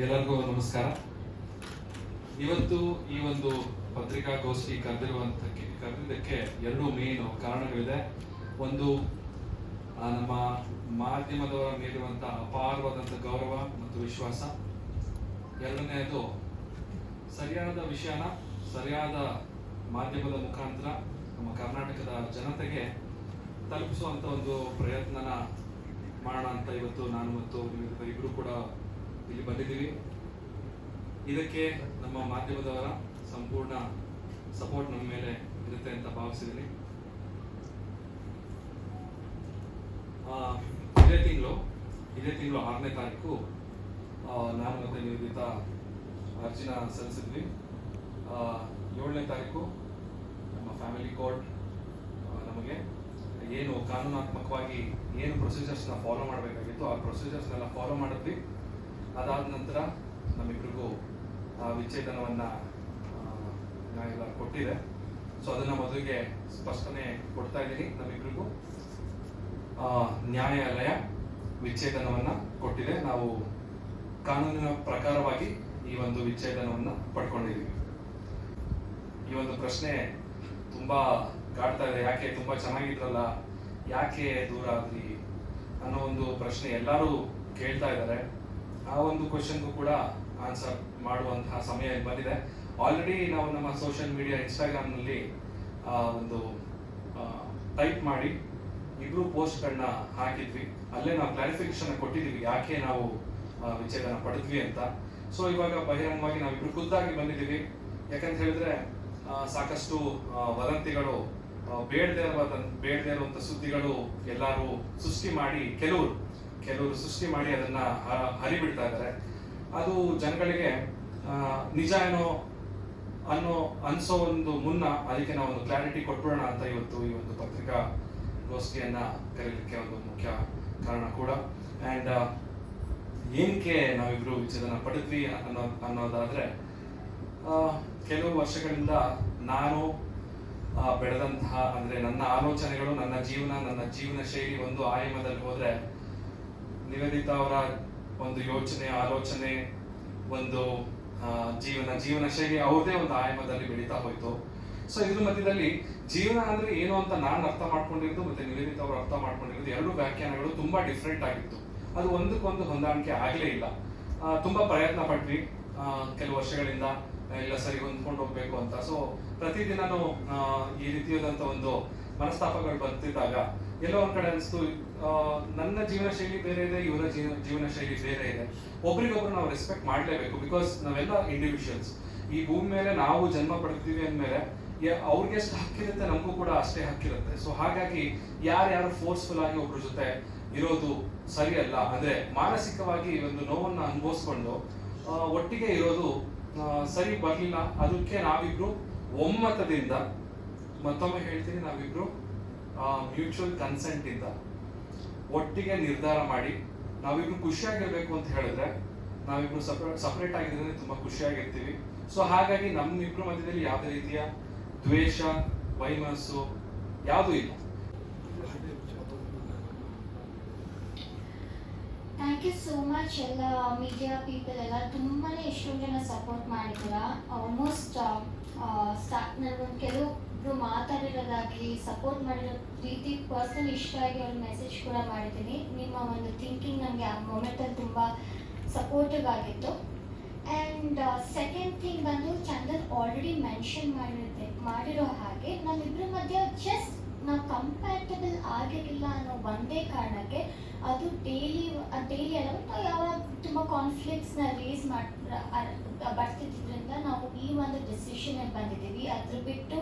ಎಲ್ಲರಿಗೂ ನಮಸ್ಕಾರ. ಇವತ್ತು ಈ ಒಂದು ಪತ್ರಿಕಾಗೋಷ್ಠಿ ಕರೆದಿದ್ದಕ್ಕೆ ಎರಡು ಮೇನ್ ಕಾರಣಗಳಿದೆ. ಒಂದು, ನಮ್ಮ ಮಾಧ್ಯಮದವರ ಮೇಲಿರುವಂತಹ ಅಪಾರವಾದಂಥ ಗೌರವ ಮತ್ತು ವಿಶ್ವಾಸ. ಎರಡನೆಯದು, ಸರಿಯಾದ ವಿಷಯನ ಸರಿಯಾದ ಮಾಧ್ಯಮದ ಮುಖಾಂತರ ನಮ್ಮ ಕರ್ನಾಟಕದ ಜನತೆಗೆ ತಲುಪಿಸುವಂಥ ಒಂದು ಪ್ರಯತ್ನನ ಮಾಡೋಣ ಅಂತ ಇವತ್ತು ನಾನು ಮತ್ತು ಇಬ್ಬರು ಕೂಡ ಇಲ್ಲಿ ಬಂದಿದ್ದೀವಿ. ಇದಕ್ಕೆ ನಮ್ಮ ಮಾಧ್ಯಮದವರ ಸಂಪೂರ್ಣ ಸಪೋರ್ಟ್ ನಮ್ಮ ಮೇಲೆ ಇರುತ್ತೆ ಅಂತ ಭಾವಿಸಿದ್ದೀನಿ. ಇದೇ ತಿಂಗಳು 6ನೇ ತಾರೀಕು ನಾನು ಮತ್ತೆ ನಿವೇದಿತಾ ಅರ್ಜಿನ ಸಲ್ಲಿಸಿದ್ವಿ. 7ನೇ ತಾರೀಕು ನಮ್ಮ ಫ್ಯಾಮಿಲಿ ಕೋರ್ಟ್ ನಮಗೆ ಏನು ಕಾನೂನಾತ್ಮಕವಾಗಿ ಏನು ಪ್ರೊಸೀಜರ್ಸ್ನ ಫಾಲೋ ಮಾಡಬೇಕಾಗಿತ್ತು ಆ ಪ್ರೊಸೀಜರ್ಸ್ನೆಲ್ಲ ಫಾಲೋ ಮಾಡಿದ್ವಿ. ಅದಾದ ನಂತರ ನಮ್ಮಿಬ್ರಿಗೂ ವಿಚ್ಛೇದನವನ್ನು ನ್ಯಾಯಾಲಯ ಕೊಟ್ಟಿದೆ. ಸೊ ಅದನ್ನು ಮೊದಲಿಗೆ ಸ್ಪಷ್ಟನೆ ಕೊಡ್ತಾ ಇದ್ದೀನಿ. ನಮ್ಮಿಬ್ರಿಗೂ ನ್ಯಾಯಾಲಯ ವಿಚ್ಛೇದನವನ್ನು ಕೊಟ್ಟಿದೆ. ನಾವು ಕಾನೂನಿನ ಪ್ರಕಾರವಾಗಿ ಈ ಒಂದು ವಿಚ್ಛೇದನವನ್ನು ಪಡ್ಕೊಂಡಿದ್ದೀವಿ. ಈ ಒಂದು ಪ್ರಶ್ನೆ ತುಂಬಾ ಕಾಡ್ತಾ ಇದೆ. ಯಾಕೆ ತುಂಬಾ ಚೆನ್ನಾಗಿದ್ರಲ್ಲ, ಯಾಕೆ ದೂರ ಆದ್ರಿ ಅನ್ನೋ ಒಂದು ಪ್ರಶ್ನೆ ಎಲ್ಲರೂ ಕೇಳ್ತಾ ಇದ್ದಾರೆ. ಆ ಒಂದು ಕ್ವಶನ್ಗೂ ಕೂಡ ಆನ್ಸರ್ ಮಾಡುವಂತಹ ಸಮಯ ಬಂದಿದೆ. ಆಲ್ರೆಡಿ ನಾವು ನಮ್ಮ ಸೋಷಿಯಲ್ ಮೀಡಿಯಾ ಇನ್ಸ್ಟಾಗ್ರಾಮ್ನಲ್ಲಿ ಒಂದು ಟೈಪ್ ಮಾಡಿ ಇಬ್ರು ಪೋಸ್ಟ್ಗಳನ್ನ ಹಾಕಿದ್ವಿ. ಅಲ್ಲೇ ನಾವು ಕ್ಲಾರಿಫಿಕೇಶನ್ ಕೊಟ್ಟಿದ್ದೀವಿ ಯಾಕೆ ನಾವು ವಿಚ್ಛೇದನ ಪಡೆದ್ವಿ ಅಂತ. ಸೊ ಇವಾಗ ಬಹಿರಂಗವಾಗಿ ನಾವಿಬ್ರು ಖುದ್ದಾಗಿ ಬಂದಿದ್ದೀವಿ. ಯಾಕಂತ ಹೇಳಿದ್ರೆ ಸಾಕಷ್ಟು ವದಂತಿಗಳು, ಬೇಡದೇ ಇರುವಂತ ಸುದ್ದಿಗಳು ಎಲ್ಲರೂ ಸೃಷ್ಟಿ ಮಾಡಿ ಕೆಲವರು ಸೃಷ್ಟಿ ಮಾಡಿ ಅದನ್ನ ಹರಿಬಿಡ್ತಾ ಇದ್ದಾರೆ. ಅದು ಜನಗಳಿಗೆ ನಿಜ ಏನೋ ಅನ್ಸೋ ಒಂದು ಮುನ್ನ ಅದಕ್ಕೆ ನಾವು ಒಂದು ಕ್ಲಾರಿಟಿ ಕೊಟ್ಬಿಡೋಣ ಅಂತ ಇವತ್ತು ಈ ಒಂದು ಪತ್ರಿಕಾಗೋಷ್ಠಿಯನ್ನ ಕರೀಲಿಕ್ಕೆ ಒಂದು ಮುಖ್ಯ ಕಾರಣ ಕೂಡ. ಅಂಡ್ ಏನಕ್ಕೆ ನಾವಿಬ್ರು ವಿಚ್ಛೇದನ ಪಡೆದ್ವಿ ಅನ್ನೋದಾದ್ರೆ, ಕೆಲವು ವರ್ಷಗಳಿಂದ ನಾನು ಬೆಳೆದಂತಹ, ಅಂದ್ರೆ ನನ್ನ ಆಲೋಚನೆಗಳು, ನನ್ನ ಜೀವನ ಶೈಲಿ ಒಂದು ಆಯಾಮದಲ್ಲಿ ಹೋದ್ರೆ, ನಿವೇದಿತಾ ಅವರ ಒಂದು ಯೋಚನೆ, ಆಲೋಚನೆ, ಒಂದು ಜೀವನ ಶೈಲಿ ಅವ್ರದೇ ಒಂದು ಆಯಾಮದಲ್ಲಿ ಬೆಳೀತಾ ಹೋಯ್ತು. ಸೊ ಇದ್ರ ಮಧ್ಯದಲ್ಲಿ ಜೀವನ ಅಂದ್ರೆ ಏನು ಅಂತ ನಾನು ಅರ್ಥ ಮಾಡ್ಕೊಂಡಿದ್ದು ಮತ್ತೆ ನಿವೇದಿತಾ ಅವರು ಅರ್ಥ ಮಾಡ್ಕೊಂಡಿರೋದು ಎರಡು ವ್ಯಾಖ್ಯಾನಗಳು ತುಂಬಾ ಡಿಫ್ರೆಂಟ್ ಆಗಿತ್ತು. ಅದು ಒಂದಕ್ಕೊಂದು ಹೊಂದಾಣಿಕೆ ಆಗಲೇ ಇಲ್ಲ. ತುಂಬಾ ಪ್ರಯತ್ನ ಪಟ್ವಿ ಕೆಲವು ವರ್ಷಗಳಿಂದ, ಎಲ್ಲ ಸರಿ ಹೊಂದ್ಕೊಂಡು ಹೋಗ್ಬೇಕು ಅಂತ. ಸೊ ಪ್ರತಿದಿನನೂ ಈ ರೀತಿಯಾದಂತ ಒಂದು ಮನಸ್ತಾಪಗಳು ಬರ್ತಿದ್ದಾಗ ಎಲ್ಲೋ ಒಂದ್ ಕಡೆ ಅನಿಸ್ತು, ನನ್ನ ಜೀವನ ಶೈಲಿ ಬೇರೆ ಇದೆ, ಇವರ ಜೀವನ ಶೈಲಿ ಬೇರೆ ಇದೆ. ಒಬ್ರಿಗೊಬ್ರು ನಾವು ರೆಸ್ಪೆಕ್ಟ್ ಮಾಡ್ಲೇಬೇಕು. ಬಿಕಾಸ್ ನಾವೆಲ್ಲ ಇಂಡಿವಿಜುವಲ್ಸ್. ಈ ಭೂಮಿ ಮೇಲೆ ನಾವು ಜನ್ಮ ಪಡ್ತೀವಿ ಅಂದ್ಮೇಲೆ ಅವ್ರಿಗೆ ಎಷ್ಟು ಹಕ್ಕಿರುತ್ತೆ, ನಮಗೂ ಕೂಡ ಅಷ್ಟೇ ಹಕ್ಕಿರುತ್ತೆ. ಸೊ ಹಾಗಾಗಿ ಯಾರು ಫೋರ್ಸ್ಫುಲ್ ಆಗಿ ಒಬ್ರ ಜೊತೆ ಇರೋದು ಸರಿಯಲ್ಲ. ಅಂದ್ರೆ ಮಾನಸಿಕವಾಗಿ ಒಂದು ನೋವನ್ನ ಅನುಭವಿಸ್ಕೊಂಡು ಒಟ್ಟಿಗೆ ಇರೋದು ಸರಿ ಬರ್ಲಿಲ್ಲ. ಅದಕ್ಕೆ ನಾವಿಬ್ರು ಒಮ್ಮತದಿಂದ, ಮತ್ತೊಮ್ಮೆ ಹೇಳ್ತೀನಿ, ನಾವಿಬ್ರು ಮ್ಯೂಚುವಲ್ ಕನ್ಸೆಂಟ್ ಇಂದ ಒಟ್ಟಿಗೆ ನಿರ್ಧಾರ ಮಾಡಿ ನಾವಿಬ್ರು ಖುಷಿಯಾಗಿರ್ಬೇಕು ಅಂತ ಹೇಳಿದ್ರೆ, ನಾವಿಬ್ರು ಸಪರೇಟ್ ಆಗಿದ್ರೆ ತುಂಬಾ ಖುಷಿಯಾಗಿರ್ತೀವಿ. ಸೊ ಹಾಗಾಗಿ ನಮ್ಮಿಬ್ರು ಮಧ್ಯದಲ್ಲಿ ಯಾವುದೇ ರೀತಿಯ ದ್ವೇಷ, ವೈಮನಸ್ಸು ಯಾವುದೂ ಇಲ್ಲ. Thank you so much. ಎಲ್ಲ ಮೀಡಿಯಾ ಪೀಪಲ್ ಎಲ್ಲ ತುಂಬಾನೇ ಎಷ್ಟೊಂದು ಜನ ಸಪೋರ್ಟ್ ಮಾಡಿದ್ದೀರಾ. ಆಲ್ಮೋಸ್ಟ್ ನನಗೊಂದು ಕೆಲವೊಬ್ರು ಮಾತಾಡಿರೋದಾಗಲಿ ಸಪೋರ್ಟ್ ಮಾಡಿರೋ ರೀತಿ ಪರ್ಸನಲ್ ಇಷ್ಟ ಆಗಿ ಅವ್ರ ಮೆಸೇಜ್ ಕೂಡ ಮಾಡಿದ್ದೀನಿ. ನಿಮ್ಮ ಒಂದು ಥಿಂಕಿಂಗ್ ನಮಗೆ ಆ ಮೊಮೆಂಟಲ್ಲಿ ತುಂಬ ಸಪೋರ್ಟಿವ್ ಆಗಿತ್ತು. ಆ್ಯಂಡ್ ಸೆಕೆಂಡ್ ಥಿಂಗ್ ಬಂದು ಚಂದನ್ ಆಲ್ರೆಡಿ ಮೆನ್ಷನ್ ಮಾಡಿರೋ ಹಾಗೆ ನಮ್ಮಿಬ್ಬರ ಮಧ್ಯ ಜಸ್ಟ್ ನಾವು ಕಂಪ್ಯಾಟಬಲ್ ಆಗಿರಲಿಲ್ಲ ಅನ್ನೋ ಒಂದೇ ಕಾರಣಕ್ಕೆ ಅದು ಡೈಲಿ ಅಲ್ಲ, ನಾವು ಯಾವಾಗ ತುಂಬ ಕಾನ್ಫ್ಲಿಕ್ಟ್ಸ್ನ ರೇಸ್ ಬರ್ತಿದ್ದರಿಂದ ನಾವು ಈ ಒಂದು ಡಿಸಿಷನ್ ಬಂದಿದ್ದೀವಿ. ಅದ್ರ ಬಿಟ್ಟು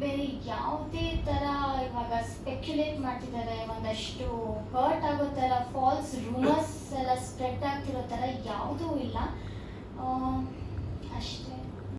ಬೇರೆ ಯಾವುದೇ ಥರ ಇವಾಗ ಸ್ಪೆಕ್ಯುಲೇಟ್ ಮಾಡ್ತಿದ್ದಾರೆ, ಒಂದಷ್ಟು ಹರ್ಟ್ ಆಗೋ ಥರ ಫಾಲ್ಸ್ ರೂಮರ್ಸ್ ಎಲ್ಲ ಸ್ಪ್ರೆಡ್ ಆಗ್ತಿರೋ ಥರ ಯಾವುದೂ ಇಲ್ಲ. ಅಷ್ಟೇ.